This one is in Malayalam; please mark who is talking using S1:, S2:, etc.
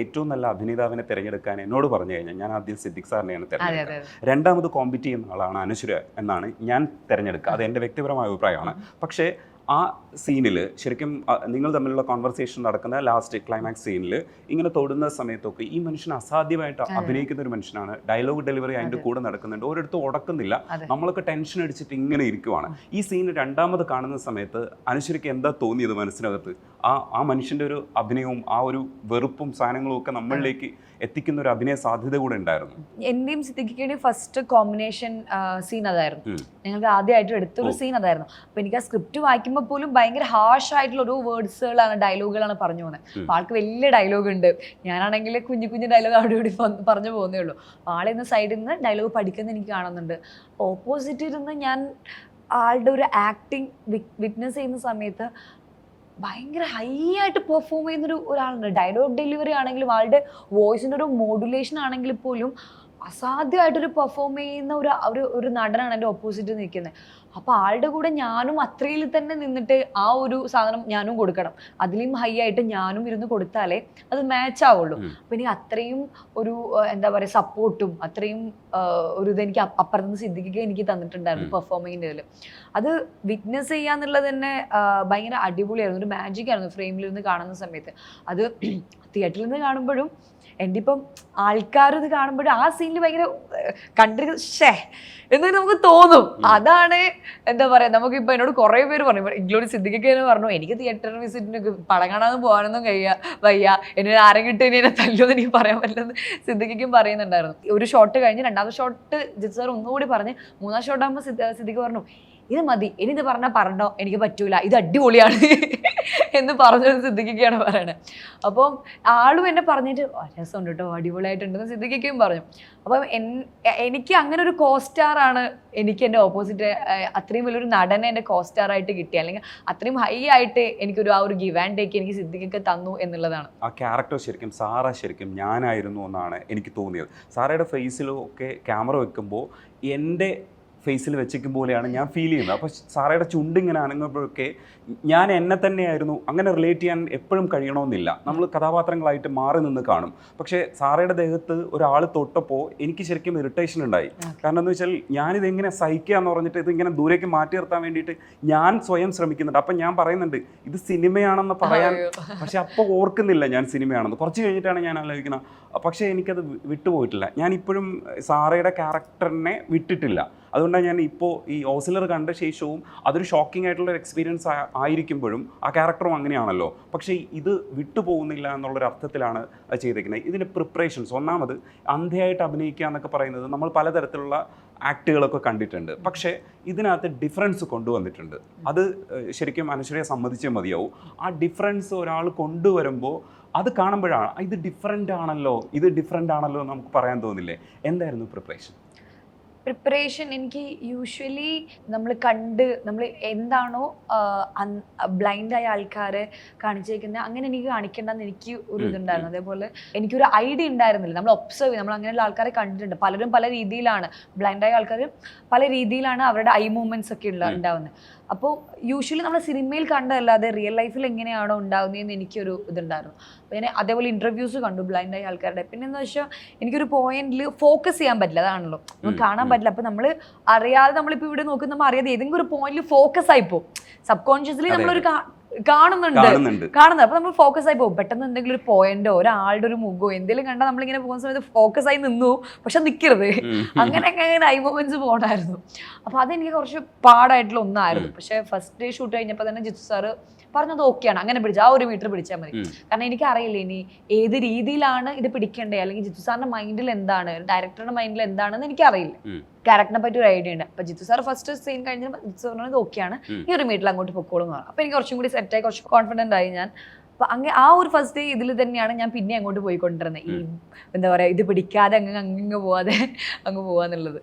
S1: ഏറ്റവും നല്ല അഭിനേതാവിനെ തിരഞ്ഞെടുക്കാൻ എന്നോട് പറഞ്ഞു കഴിഞ്ഞാൽ ഞാൻ ആദ്യം സിദ്ദിഖ് സാറിനെയാണ് തിരഞ്ഞെടുക്കുക. രണ്ടാമത് കോമ്പീറ്റ് ചെയ്യുന്ന ആളാണ് അനശ്വര എന്നാണ് ഞാൻ തിരഞ്ഞെടുക്കുക. അത് എൻ്റെ വ്യക്തിപരമായ അഭിപ്രായമാണ്. പക്ഷേ ആ സീനിൽ ശരിക്കും നിങ്ങൾ തമ്മിലുള്ള കോൺവെർസേഷൻ നടക്കുന്ന ലാസ്റ്റ് ക്ലൈമാക്സ് സീനിൽ ഇങ്ങനെ തൊടുന്ന സമയത്തൊക്കെ ഈ മനുഷ്യൻ അസാധ്യമായിട്ട് അഭിനയിക്കുന്ന ഒരു മനുഷ്യനാണ്. ഡയലോഗ് ഡെലിവറി അതിൻ്റെ കൂടെ നടക്കുന്നുണ്ട്, ഒരിടത്തും ഉടക്കുന്നില്ല. നമ്മളൊക്കെ ടെൻഷൻ അടിച്ചിട്ട് ഇങ്ങനെ ഇരിക്കുവാണ്. ഈ സീൻ രണ്ടാമത് കാണുന്ന സമയത്ത് അനശ്വരയ്ക്ക് എന്താ തോന്നിയത് മനസ്സിനകത്ത്? ആ മനുഷ്യൻ്റെ ഒരു അഭിനയവും ആ ഒരു വെറുപ്പും സാധനങ്ങളും ഒക്കെ നമ്മളിലേക്ക് എത്തിക്കുന്ന ഒരു അഭിനയ സാധ്യത കൂടെ ഉണ്ടായിരുന്നു.
S2: എന്റെയും സിദ്ദിഖിന്റെയും ഫസ്റ്റ് കോമ്പിനേഷൻ സീൻ അതായിരുന്നു. ഞങ്ങൾക്ക് ആദ്യമായിട്ട് എടുത്തൊരു സീൻ അതായിരുന്നു. അപ്പൊ എനിക്ക് ആ സ്ക്രിപ്റ്റ് വായിക്കുമ്പോൾ പോലും ഭയങ്കര ഹാർഷ് ആയിട്ടുള്ള ഒരു വേർഡ്സുകളാണ്, ഡയലോഗുകളാണ് പറഞ്ഞു പോകുന്നത്. അപ്പൊ ആൾക്ക് വലിയ ഡയലോഗ് ഉണ്ട്, ഞാനാണെങ്കിൽ കുഞ്ഞു കുഞ്ഞു ഡയലോഗ് അവിടെ ഇവിടെ പറഞ്ഞു പോകുന്നേ ഉള്ളൂ. അപ്പൊ ആളിന്ന് സൈഡിൽ നിന്ന് ഡയലോഗ് പഠിക്കുന്നത് എനിക്ക് കാണുന്നുണ്ട്. ഓപ്പോസിറ്റ് ഇരുന്ന് ഞാൻ ആളുടെ ഒരു ആക്ടിങ് വിറ്റ്നസ് ചെയ്യുന്ന സമയത്ത് ഭയങ്കര ഹൈ ആയിട്ട് പെർഫോം ചെയ്യുന്നൊരു ഒരാളുണ്ട്. ഡയലോഗ് ഡെലിവറി ആണെങ്കിലും ആളുടെ വോയിസിൻ്റെ ഒരു മോഡുലേഷൻ ആണെങ്കിൽ പോലും അസാധ്യമായിട്ടൊരു പെർഫോം ചെയ്യുന്ന ഒരു നടനാണ് എൻ്റെ ഓപ്പോസിറ്റ് നിൽക്കുന്നത്. അപ്പോൾ ആളുടെ കൂടെ ഞാനും അത്രയിൽ തന്നെ നിന്നിട്ട് ആ ഒരു സാധനം ഞാനും കൊടുക്കണം. അതിലും ഹൈ ആയിട്ട് ഞാനും ഇരുന്ന് കൊടുത്താലേ അത് മാച്ച് ആവുള്ളൂ. അപ്പം എനിക്ക് അത്രയും ഒരു എന്താ പറയുക സപ്പോർട്ടും അത്രയും ഒരു ഇതെനിക്ക് അപ്പുറത്തുനിന്ന് സിദ്ദിഖിക്ക് എനിക്ക് തന്നിട്ടുണ്ടായിരുന്നു പെർഫോമിങ്ങിൻ്റെ. അത് വിറ്റ്നസ് ചെയ്യാന്നുള്ളത് തന്നെ ഭയങ്കര അടിപൊളിയായിരുന്നു. ഒരു മാജിക് ആയിരുന്നു ഫ്രെയിമിലിരുന്ന് കാണുന്ന സമയത്ത്. അത് തിയേറ്ററിൽ നിന്ന് കാണുമ്പോഴും എൻ്റെ ഇപ്പം ആൾക്കാരിത് കാണുമ്പോഴും ആ സീനിൽ ഭയങ്കര കണ്ടിരിക്കുന്ന എന്ന് നമുക്ക് തോന്നും. അതാണ് എന്താ പറയുക, നമുക്കിപ്പോൾ എന്നോട് കുറേ പേര് പറഞ്ഞു, ഇൻക്ലൂഡിങ് സിദ്ദിഖിക്ക് തന്നെ പറഞ്ഞു, എനിക്ക് തിയേറ്റർ വിസിറ്റിന് പടം കാണാനൊന്നും പോകാനൊന്നും വയ്യ, എന്നെ ആരും കിട്ടും ഇനി എന്നെ തല്ലുമെന്ന് എനിക്ക് പറയാൻ പറ്റില്ലെന്ന് സിദ്ദിഖിക്കും പറയുന്നുണ്ടായിരുന്നു. ഒരു ഷോട്ട് കഴിഞ്ഞ് രണ്ടാമത്തെ ഷോട്ട് ജിത്ത് സാർ ഒന്നുകൂടി പറഞ്ഞ് മൂന്നാം ഷോട്ടാകുമ്പോൾ സിദ്ദിഖ് പറഞ്ഞു, ഇത് മതി, ഇനി ഇത് പറഞ്ഞോ, എനിക്ക് പറ്റൂല, ഇത് അടിപൊളിയാണ് എന്ന് പറഞ്ഞത് സിദ്ദിഖിക്കാണ് പറയണത്. അപ്പം ആളും എന്നെ പറഞ്ഞിട്ട് രസമുണ്ട് കേട്ടോ, അടിപൊളിയായിട്ടുണ്ടെന്ന് സിദ്ദിഖിക്കും പറഞ്ഞു. അപ്പം എനിക്ക് അങ്ങനെ ഒരു കോസ്റ്റാറാണ് എനിക്ക് എൻ്റെ ഓപ്പോസിറ്റ് അത്രയും വലിയൊരു നടനെ എൻ്റെ കോസ്റ്റാറായിട്ട് കിട്ടി, അല്ലെങ്കിൽ അത്രയും ഹൈ ആയിട്ട് എനിക്കൊരു ആ ഒരു ഗിവ് ആൻഡ് ടേക്ക് എനിക്ക് സിദ്ദിഖൊക്കെ തന്നു എന്നുള്ളതാണ്.
S1: ആ ക്യാരക്ടർ ശരിക്കും സാറ ശരിക്കും ഞാനായിരുന്നു എന്നാണ് എനിക്ക് തോന്നിയത്. സാറയുടെ ഫേസിലും ഒക്കെ ക്യാമറ വെക്കുമ്പോൾ എൻ്റെ ഫേസിൽ വെച്ചിരിക്കും പോലെയാണ് ഞാൻ ഫീൽ ചെയ്യുന്നത്. അപ്പോൾ സാറയുടെ ചുണ്ടിങ്ങനെ അനങ്ങുമ്പോഴൊക്കെ ഞാൻ എന്നെ തന്നെയായിരുന്നു. അങ്ങനെ റിലേറ്റ് ചെയ്യാൻ എപ്പോഴും കഴിയണമെന്നില്ല, നമ്മൾ കഥാപാത്രങ്ങളായിട്ട് മാറി നിന്ന് കാണും. പക്ഷേ സാറയുടെ ദേഹത്ത് ഒരാൾ തൊട്ടപ്പോൾ എനിക്ക് ശരിക്കും ഇറിറ്റേഷൻ ഉണ്ടായി. കാരണം എന്ന് വെച്ചാൽ ഞാനിതെങ്ങനെ സഹിക്കുക എന്ന് പറഞ്ഞിട്ട് ഇതിങ്ങനെ ദൂരേക്ക് മാറ്റി നിർത്താൻ വേണ്ടിയിട്ട് ഞാൻ സ്വയം ശ്രമിക്കുന്നുണ്ട്. അപ്പം ഞാൻ പറയുന്നുണ്ട് ഇത് സിനിമയാണെന്ന് പറയാൻ, പക്ഷെ അപ്പോൾ ഓർക്കുന്നില്ല ഞാൻ സിനിമയാണെന്ന്. കുറച്ച് കഴിഞ്ഞിട്ടാണ് ഞാൻ ആലോചിക്കുന്നത്. പക്ഷേ എനിക്കത് വിട്ടുപോയിട്ടില്ല. ഞാനിപ്പോഴും സാറയുടെ ക്യാരക്ടറിനെ വിട്ടിട്ടില്ല. അതുകൊണ്ടാണ് ഞാൻ ഇപ്പോൾ ഈ ഓസിലർ കണ്ട ശേഷവും അതൊരു ഷോക്കിംഗ് ആയിട്ടുള്ള ഒരു എക്സ്പീരിയൻസ് ആയിരിക്കുമ്പോഴും ആ ക്യാരക്ടറും അങ്ങനെയാണല്ലോ. പക്ഷേ ഇത് വിട്ടുപോകുന്നില്ല എന്നുള്ളൊരു അർത്ഥത്തിലാണ് അത് ചെയ്തേക്കുന്നത്. ഇതിൻ്റെ പ്രിപ്പറേഷൻസ്, ഒന്നാമത് അന്ധയായിട്ട് അഭിനയിക്കുക എന്നൊക്കെ പറയുന്നത് നമ്മൾ പലതരത്തിലുള്ള ആക്ടുകളൊക്കെ കണ്ടിട്ടുണ്ട്. പക്ഷേ ഇതിനകത്ത് ഡിഫറൻസ് കൊണ്ടുവന്നിട്ടുണ്ട്. അത് ശരിക്കും അനശ്വരയെ സമ്മതിച്ചേ മതിയാവും. ആ ഡിഫറൻസ് ഒരാൾ കൊണ്ടുവരുമ്പോൾ അത് കാണുമ്പോഴാണ് ഇത് ഡിഫറെൻ്റ് ആണല്ലോ എന്ന് നമുക്ക് പറയാൻ തോന്നില്ലേ? എന്തായിരുന്നു
S2: പ്രിപ്പറേഷൻ? എനിക്ക് യൂഷ്വലി നമ്മൾ എന്താണോ ബ്ലൈൻഡായ ആൾക്കാരെ കാണിച്ചേക്കുന്നത് അങ്ങനെ എനിക്ക് കാണിക്കേണ്ടെന്ന് എനിക്ക് ഒരു ഇതുണ്ടായിരുന്നു. അതേപോലെ എനിക്കൊരു ഐഡിയ ഉണ്ടായിരുന്നില്ല. നമ്മൾ ഒബ്സർവ് ചെയ്യും, നമ്മൾ അങ്ങനെയുള്ള ആൾക്കാരെ കണ്ടിട്ടുണ്ട്. പലരും പല രീതിയിലാണ്, ബ്ലൈൻഡായ ആൾക്കാർ പല രീതിയിലാണ് അവരുടെ ഐ മൂവ്മെൻറ്റ്സ് ഒക്കെ ഉണ്ടാവുന്നത്. അപ്പോൾ യൂഷ്വലി നമ്മൾ സിനിമയിൽ കണ്ടതല്ലാതെ റിയൽ ലൈഫിൽ എങ്ങനെയാണോ ഉണ്ടാകുന്നതെന്ന് എനിക്കൊരു ഇതുണ്ടായിരുന്നു. പിന്നെ അതേപോലെ ഇൻ്റർവ്യൂസ് കണ്ടു ബ്ലൈൻഡായ ആൾക്കാരുടെ. പിന്നെ എന്ന് വെച്ചാൽ എനിക്കൊരു പോയിന്റിൽ ഫോക്കസ് ചെയ്യാൻ പറ്റില്ല, അതാണല്ലോ നമുക്ക് കാണാൻ പറ്റില്ല. അപ്പോൾ നമ്മൾ അറിയാതെ നമ്മളിപ്പോൾ ഇവിടെ നോക്കുന്ന നമ്മൾ അറിയാതെ ഏതെങ്കിലും ഒരു പോയിന്റിൽ ഫോക്കസ് ആയിപ്പോ, സബ് കോൺഷ്യസ്ലി നമ്മളൊരു കാണുന്നുണ്ട്. അപ്പൊ നമ്മൾ ഫോക്കസ് ആയി പോകും. പെട്ടെന്ന് എന്തെങ്കിലും ഒരു പോയിന്റോ ഒരാളുടെ ഒരു മുഖോ എന്തെങ്കിലും കണ്ടാൽ നമ്മളിങ്ങനെ പോകുന്ന സമയത്ത് ഫോക്കസ് ആയി നിന്നു, പക്ഷെ നിൽക്കരുത്. അങ്ങനെയൊക്കെ ഐ മൊമെന്റ്സ് പോകണമായിരുന്നു. അപ്പൊ അതെനിക്ക് കുറച്ച് പാടായിട്ടുള്ള ഒന്നായിരുന്നു. പക്ഷെ ഫസ്റ്റ് ഡേ ഷൂട്ട് കഴിഞ്ഞപ്പോൾ തന്നെ ജിത്തു സാറ് പറഞ്ഞത് ഓക്കെയാണ്, അങ്ങനെ പിടിച്ചാൽ ആ 1 മീറ്റർ പിടിച്ചാൽ മതി. കാരണം എനിക്കറിയില്ല ഇനി ഏത് രീതിയിലാണ് ഇത് പിടിക്കേണ്ടത്, അല്ലെങ്കിൽ ജിത്തു സാറിന്റെ മൈൻഡിൽ എന്താണ്, ഡയറക്ടറുടെ മൈൻഡിൽ എന്താണെന്ന് എനിക്കറിയില്ല. ക്യാരക്ടറിനെ പറ്റി ഒരു ഐഡിയ ഉണ്ട്. അപ്പൊ ജിത്തു സാർ ഫസ്റ്റ് സീൻ കഴിഞ്ഞപ്പോൾ ജിത്തു സാർ പറഞ്ഞത് ഓക്കെയാണ്, ഈ 1 മീറ്റർ അങ്ങോട്ട് പൊക്കോളും. അപ്പൊ എനിക്ക് കുറച്ചും കൂടി സെറ്റായി, കുറച്ച് കോൺഫിഡന്റ് ആയി ഞാൻ. അപ്പൊ അങ്ങനെ ആ ഒരു ഫസ്റ്റ് ഡേ ഇതിൽ തന്നെയാണ് ഞാൻ പിന്നെ അങ്ങോട്ട് പോയിക്കൊണ്ടിരുന്നത്. ഈ എന്താ പറയാ, ഇത് പിടിക്കാതെ അങ്ങ് പോവാതെ അങ്ങ് പോവാന്നുള്ളത്.